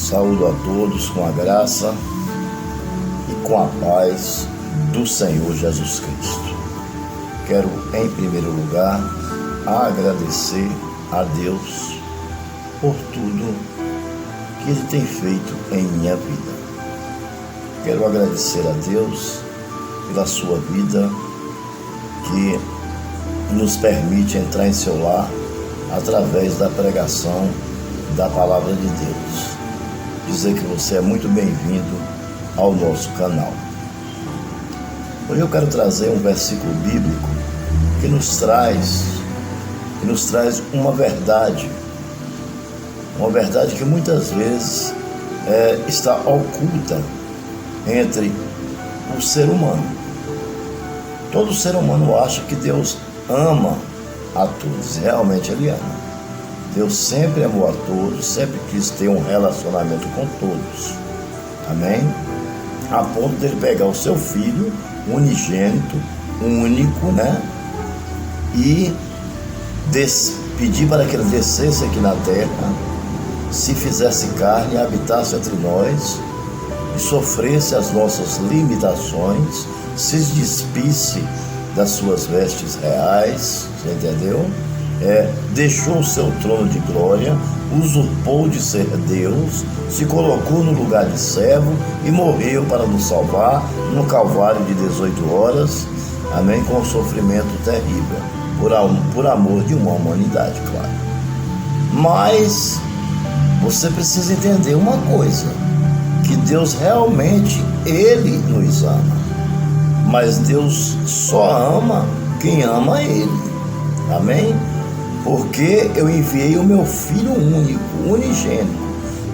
Saúdo a todos com a graça e com a paz do Senhor Jesus Cristo. Quero, em primeiro lugar, agradecer a Deus por tudo que Ele tem feito em minha vida. Quero agradecer a Deus pela sua vida, que nos permite entrar em seu lar através da pregação da Palavra de Deus. Dizer que você é muito bem-vindo ao nosso canal. Hoje eu quero trazer um versículo bíblico que nos traz uma verdade que muitas vezes está oculta entre o ser humano. Todo ser humano acha que Deus ama a todos, realmente Ele ama. Deus sempre amou a todos, sempre quis ter um relacionamento com todos. Amém? A ponto de Ele pegar o seu Filho unigênito, único, e pedir para que Ele descesse aqui na terra, se fizesse carne, habitasse entre nós e sofresse as nossas limitações, se despisse das suas vestes reais, você entendeu? Deixou o seu trono de glória, usurpou de ser Deus, se colocou no lugar de servo e morreu para nos salvar no Calvário de 18 horas, amém, com um sofrimento terrível, por amor de uma humanidade, claro. Mas você precisa entender uma coisa, que Deus realmente, Ele nos ama, mas Deus só ama quem ama Ele, amém? Porque eu enviei o meu Filho único, unigênito,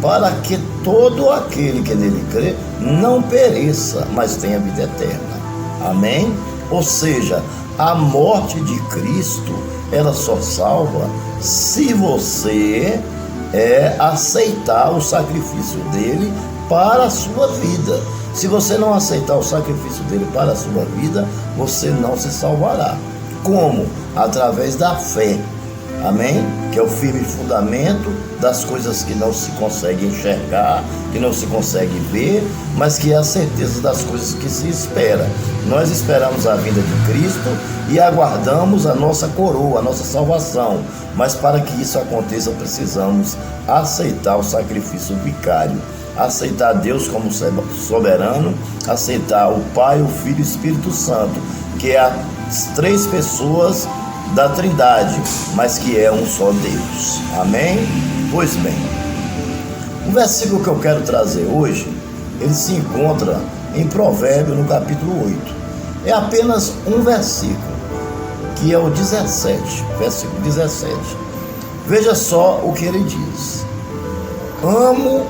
para que todo aquele que nele crê não pereça, mas tenha vida eterna. Amém? Ou seja, a morte de Cristo, ela só salva se você aceitar o sacrifício dele para a sua vida. Se você não aceitar o sacrifício dele para a sua vida, você não se salvará. Como? Através da fé. Amém? Que é o firme fundamento das coisas que não se consegue enxergar, que não se consegue ver, mas que é a certeza das coisas que se espera. Nós esperamos a vinda de Cristo e aguardamos a nossa coroa, a nossa salvação. Mas para que isso aconteça, precisamos aceitar o sacrifício vicário, aceitar Deus como soberano, aceitar o Pai, o Filho e o Espírito Santo, que é as três pessoas da Trindade, mas que é um só Deus. Amém? Pois bem, o versículo que eu quero trazer hoje, ele se encontra em Provérbios, no capítulo 8. É apenas um versículo, que é o 17, versículo 17. Veja só o que ele diz: amo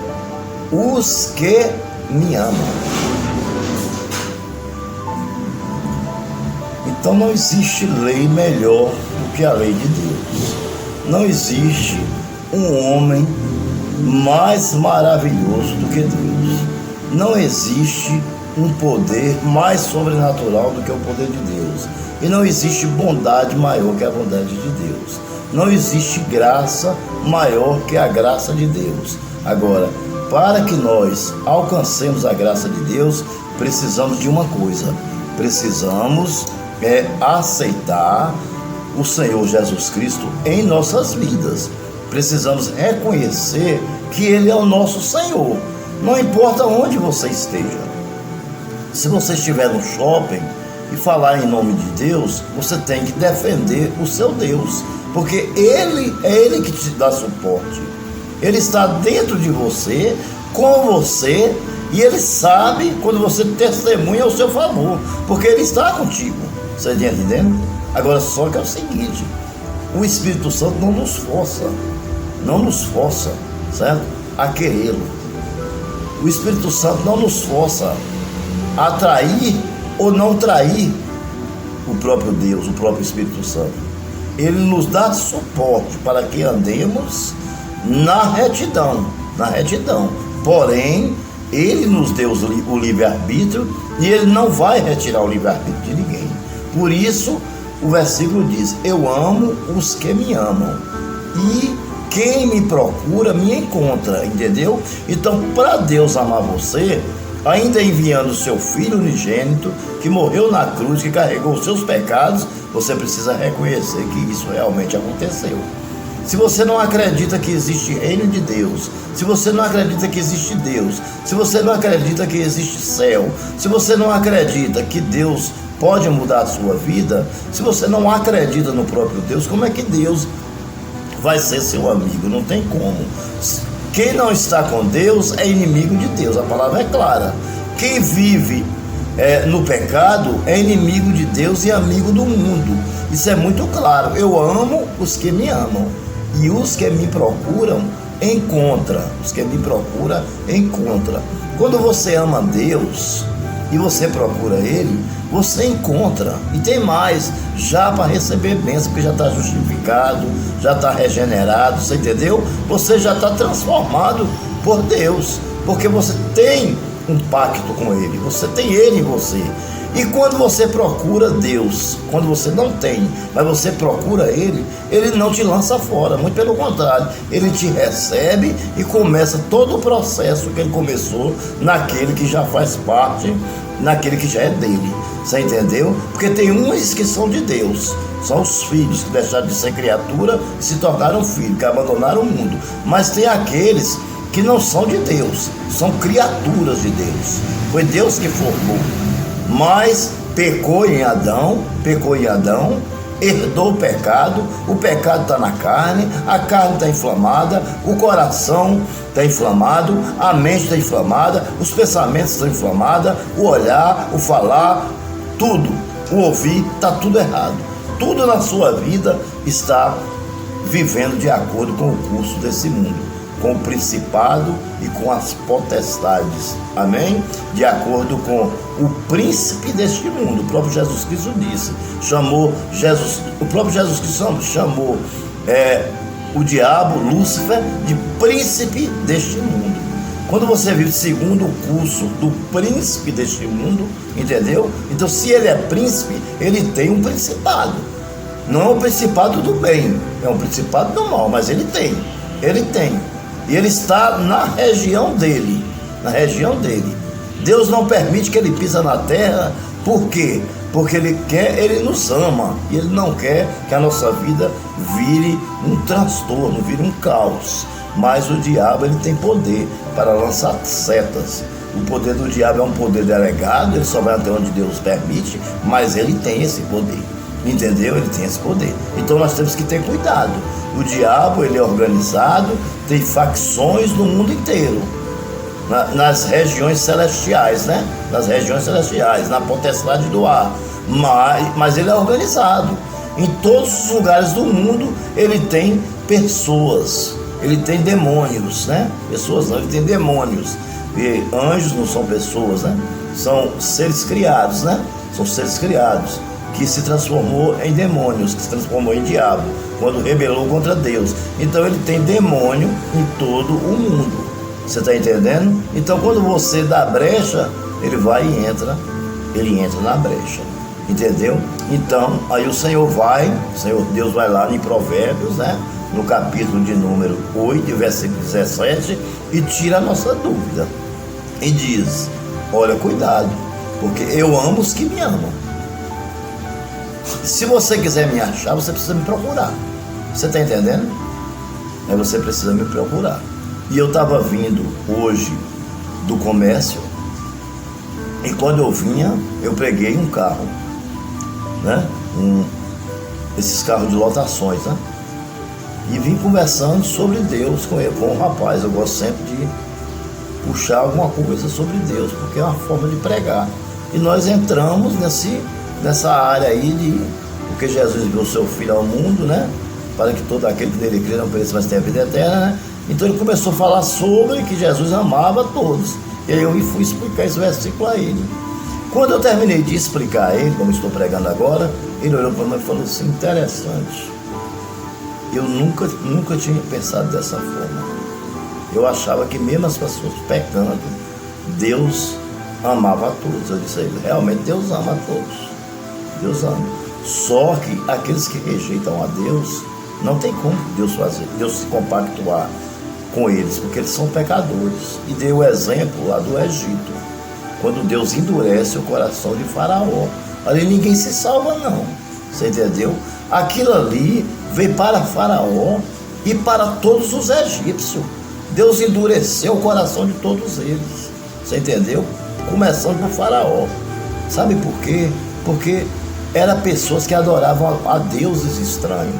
os que me amam. Então não existe lei melhor do que a lei de Deus. Não existe um homem mais maravilhoso do que Deus. Não existe um poder mais sobrenatural do que o poder de Deus. E não existe bondade maior que a bondade de Deus. Não existe graça maior que a graça de Deus. Agora, para que nós alcancemos a graça de Deus, precisamos de uma coisa. Precisamos aceitar o Senhor Jesus Cristo em nossas vidas. Precisamos reconhecer que Ele é o nosso Senhor. Não importa onde você esteja. Se você estiver no shopping e falar em nome de Deus, você tem que defender o seu Deus, porque Ele é Ele que te dá suporte. Ele está dentro de você, com você, e Ele sabe quando você testemunha ao seu favor, porque Ele está contigo. Você está entendendo? Agora, só que é o seguinte: o Espírito Santo não nos força, certo? A querê-lo. O Espírito Santo não nos força a trair ou não trair o próprio Deus, o próprio Espírito Santo. Ele nos dá suporte para que andemos na retidão. Porém, Ele nos deu o livre-arbítrio e Ele não vai retirar o livre-arbítrio de ninguém. Por isso, o versículo diz: eu amo os que me amam. E quem me procura me encontra, entendeu? Então, para Deus amar você, ainda enviando o seu Filho unigênito, que morreu na cruz, que carregou os seus pecados, você precisa reconhecer que isso realmente aconteceu. Se você não acredita que existe reino de Deus, se você não acredita que existe Deus, se você não acredita que existe céu, se você não acredita que Deus pode mudar a sua vida, se você não acredita no próprio Deus, como é que Deus vai ser seu amigo? Não tem como. Quem não está com Deus é inimigo de Deus, a palavra é clara. Quem vive no pecado é inimigo de Deus e amigo do mundo. Isso é muito claro. Eu amo os que me amam, e os que me procuram encontra. Os que me procuram encontra. Quando você ama Deus e você procura Ele, você encontra. E tem mais, já para receber bênção, porque já está justificado, já está regenerado, você entendeu? Você já está transformado por Deus, porque você tem um pacto com Ele, você tem Ele em você. E quando você procura Deus, quando você não tem, mas você procura Ele, Ele não te lança fora, muito pelo contrário, Ele te recebe e começa todo o processo que Ele começou naquele que já faz parte, naquele que já é dele. Você entendeu? Porque tem uns que são de Deus, são os filhos que deixaram de ser criatura e se tornaram filhos, que abandonaram o mundo. Mas tem aqueles que não são de Deus, são criaturas de Deus. Foi Deus que formou, mas pecou em Adão, herdou o pecado está na carne, a carne está inflamada, o coração está inflamado, a mente está inflamada, os pensamentos estão inflamados, o olhar, o falar, tudo, o ouvir, está tudo errado. Tudo na sua vida está vivendo de acordo com o curso desse mundo, com o principado e com as potestades, amém? De acordo com o príncipe deste mundo. O próprio Jesus Cristo disse, o próprio Jesus Cristo chamou o diabo, Lúcifer, de príncipe deste mundo. Quando você vive segundo o curso do príncipe deste mundo, entendeu? Então, se ele é príncipe, ele tem um principado. Não é um principado do bem, é um principado do mal, mas ele tem. E ele está na região dele, Deus não permite que ele pisa na terra. Por quê? Porque ele nos ama, e ele não quer que a nossa vida vire um transtorno, vire um caos. Mas o diabo, ele tem poder para lançar setas. O poder do diabo é um poder delegado, ele só vai até onde Deus permite, mas ele tem esse poder, entendeu? Ele tem esse poder. Então nós temos que ter cuidado. O diabo, ele é organizado, tem facções no mundo inteiro, nas regiões celestiais, né? Nas regiões celestiais, na potestade do ar. Mas ele é organizado. Em todos os lugares do mundo, ele tem pessoas, ele tem demônios, né? Pessoas não, ele tem demônios. E anjos não são pessoas, né? São seres criados, né? São seres criados, que se transformou em demônios, que se transformou em diabo, quando rebelou contra Deus. Então ele tem demônio em todo o mundo. Você está entendendo? Então quando você dá brecha, ele vai e entra na brecha. Entendeu? Então, aí o Senhor Deus vai lá em Provérbios, né? No capítulo de número 8, versículo 17, e tira a nossa dúvida. E diz, olha, cuidado, porque eu amo os que me amam. Se você quiser me achar, você precisa me procurar. Você está entendendo? Aí você precisa me procurar. E eu estava vindo hoje do comércio, e quando eu vinha, eu peguei um carro, né? Esses carros de lotações, né? E vim conversando sobre Deus com um rapaz. Eu gosto sempre de puxar alguma coisa sobre Deus, porque é uma forma de pregar. E nós entramos nessa área aí porque Jesus enviou o seu Filho ao mundo, né? Para que todo aquele que nele crê não pereça, mas tenha vida eterna, né? Então ele começou a falar sobre que Jesus amava a todos. E aí eu fui explicar esse versículo a ele. Quando eu terminei de explicar a ele, como estou pregando agora, ele olhou para mim e falou assim, interessante. Eu nunca tinha pensado dessa forma. Eu achava que mesmo as pessoas pecando, Deus amava a todos. Eu disse a ele, realmente Deus ama a todos. Deus ama. Só que aqueles que rejeitam a Deus, Não tem como Deus se compactuar com eles, porque eles são pecadores. E deu o exemplo lá do Egito, quando Deus endurece o coração de Faraó. Ali ninguém se salva não, você entendeu? Aquilo ali veio para Faraó e para todos os egípcios. Deus endureceu o coração de todos eles, você entendeu? Começando por Faraó. Sabe por quê? Porque eram pessoas que adoravam a deuses estranhos.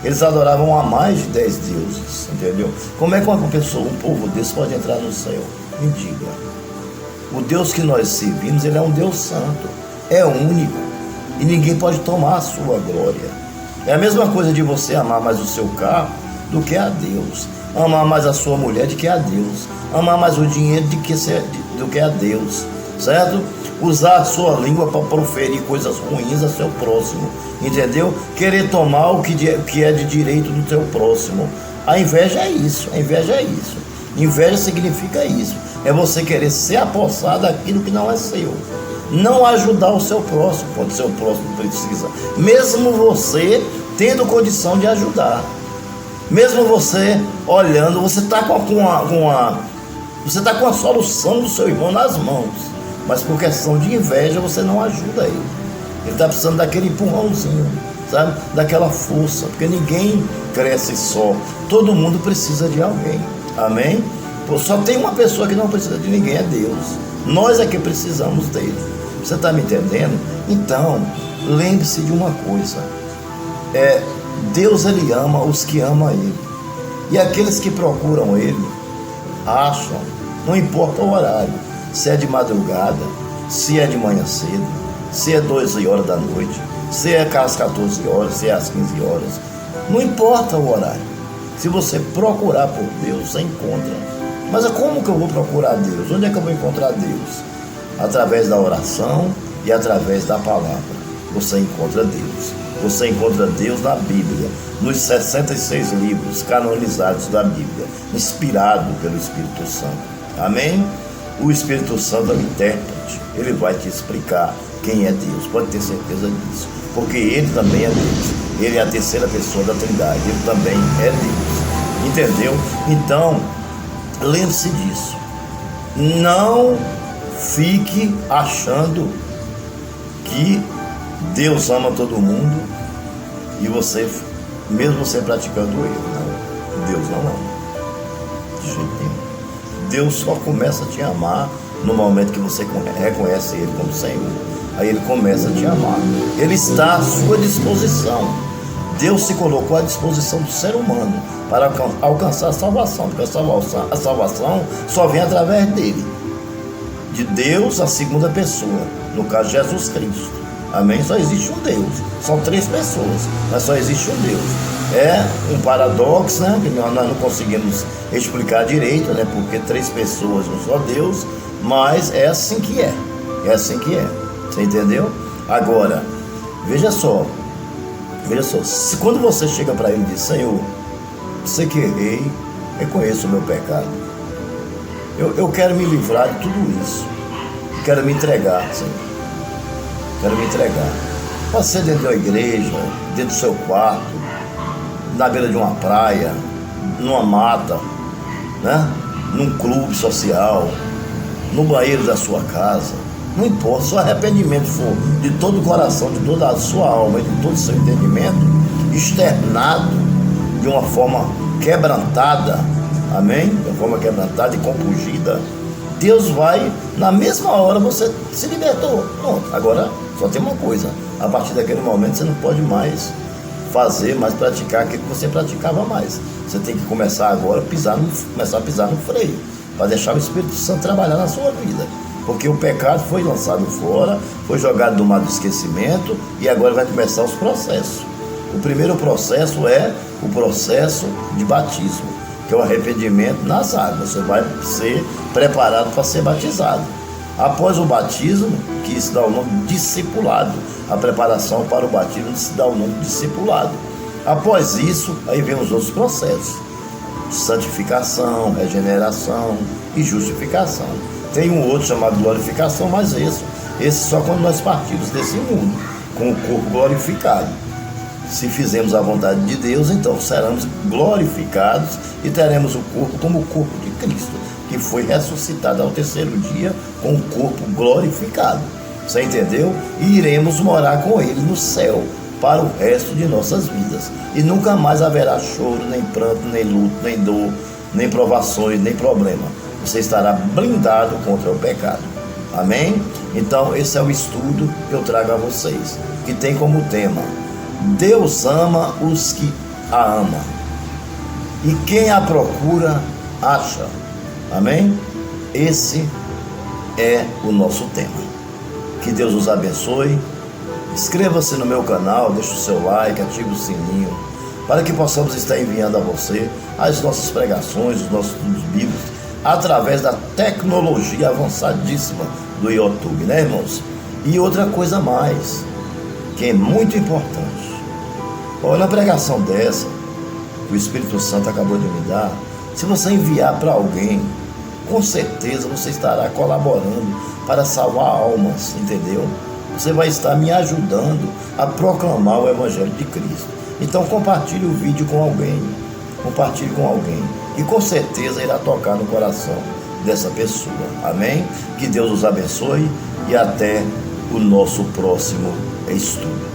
Eles adoravam a mais de 10 deuses, entendeu? Como é que uma pessoa, um povo desse pode entrar no céu? Me diga. O Deus que nós servimos, ele é um Deus santo, é único, e ninguém pode tomar a sua glória. É a mesma coisa de você amar mais o seu carro do que a Deus, amar mais a sua mulher do que a Deus, amar mais o dinheiro do que a Deus, certo? Usar a sua língua para proferir coisas ruins ao seu próximo, entendeu? Querer tomar o que é de direito do teu próximo. A inveja é isso, a inveja é isso. Inveja significa isso, é você querer se apossar daquilo que não é seu, não ajudar o seu próximo quando o seu próximo precisa, mesmo você tendo condição de ajudar, mesmo você olhando, você está você está com a solução do seu irmão nas mãos, mas por questão de inveja você não ajuda ele. Ele está precisando daquele empurrãozinho, sabe? Daquela força, porque ninguém cresce só, todo mundo precisa de alguém, amém? Pô, só tem uma pessoa que não precisa de ninguém, é Deus. Nós é que precisamos dele. Você está me entendendo? Então, lembre-se de uma coisa, Deus ele ama os que amam ele, e aqueles que procuram ele acham, não importa o horário, se é de madrugada, se é de manhã cedo, se é 12 horas da noite, se é às 14 horas, se é às 15 horas, não importa o horário. Se você procurar por Deus, você encontra. Mas como que eu vou procurar Deus? Onde é que eu vou encontrar Deus? Através da oração e através da palavra. Você encontra Deus. Você encontra Deus na Bíblia, nos 66 livros canonizados da Bíblia, inspirado pelo Espírito Santo. Amém? O Espírito Santo é o intérprete, ele vai te explicar quem é Deus, pode ter certeza disso, porque ele também é Deus, ele é a terceira pessoa da Trindade, ele também é Deus, entendeu? Então, lembre-se disso, não fique achando que Deus ama todo mundo e você, mesmo você praticando ele, não, Deus não ama, de jeito nenhum. Deus só começa a te amar no momento que você reconhece Ele como Senhor. Aí Ele começa a te amar. Ele está à sua disposição. Deus se colocou à disposição do ser humano para alcançar a salvação, porque a salvação só vem através dele. De Deus, a segunda pessoa, no caso Jesus Cristo. Amém? Só existe um Deus. São 3 pessoas, mas só existe um Deus. É um paradoxo, né? Que nós não conseguimos explicar direito, né? Porque 3 pessoas, um só Deus, mas é assim que é. É assim que é. Você entendeu? Agora, veja só, se quando você chega para ele e diz: Senhor, sei que errei, reconheço o meu pecado. Eu quero me livrar de tudo isso. Quero me entregar, Senhor. Quero me entregar. Pode ser dentro da igreja, dentro do seu quarto, na beira de uma praia, numa mata, né? Num clube social, no banheiro da sua casa. Não importa, se o arrependimento for de todo o coração, de toda a sua alma e de todo o seu entendimento, externado de uma forma quebrantada, amém? De uma forma quebrantada e compungida, Deus vai, na mesma hora você se libertou. Pronto. Agora, só tem uma coisa: a partir daquele momento você não pode mais praticar aquilo que você praticava mais. Você tem que começar agora começar a pisar no freio, para deixar o Espírito Santo trabalhar na sua vida. Porque o pecado foi lançado fora, foi jogado no mar do esquecimento, e agora vai começar os processos. O primeiro processo é o processo de batismo, que é o arrependimento nas águas. Você vai ser preparado para ser batizado. Após o batismo, que se dá o nome de discipulado, a preparação para o batismo se dá o nome de discipulado. Após isso, aí vem os outros processos: santificação, regeneração e justificação. Tem um outro chamado glorificação, mas esse só quando nós partimos desse mundo, com o corpo glorificado. Se fizermos a vontade de Deus, então seremos glorificados e teremos o corpo como o corpo de Cristo, que foi ressuscitado ao terceiro dia com o corpo glorificado. Você entendeu? E iremos morar com Ele no céu para o resto de nossas vidas. E nunca mais haverá choro, nem pranto, nem luto, nem dor, nem provações, nem problema. Você estará blindado contra o pecado. Amém? Então esse é o estudo que eu trago a vocês, que tem como tema: Deus ama os que a amam, e quem a procura, acha. Amém? Esse é o nosso tema. Que Deus os abençoe. Inscreva-se no meu canal, deixe o seu like, ative o sininho, para que possamos estar enviando a você as nossas pregações, os nossos estudos bíblicos, através da tecnologia avançadíssima do YouTube, né, irmãos? E outra coisa mais, que é muito importante. Olha, a pregação dessa, que o Espírito Santo acabou de me dar, se você enviar para alguém, com certeza você estará colaborando para salvar almas, entendeu? Você vai estar me ajudando a proclamar o Evangelho de Cristo. Então compartilhe o vídeo com alguém, e com certeza irá tocar no coração dessa pessoa. Amém? Que Deus os abençoe e até o nosso próximo estudo.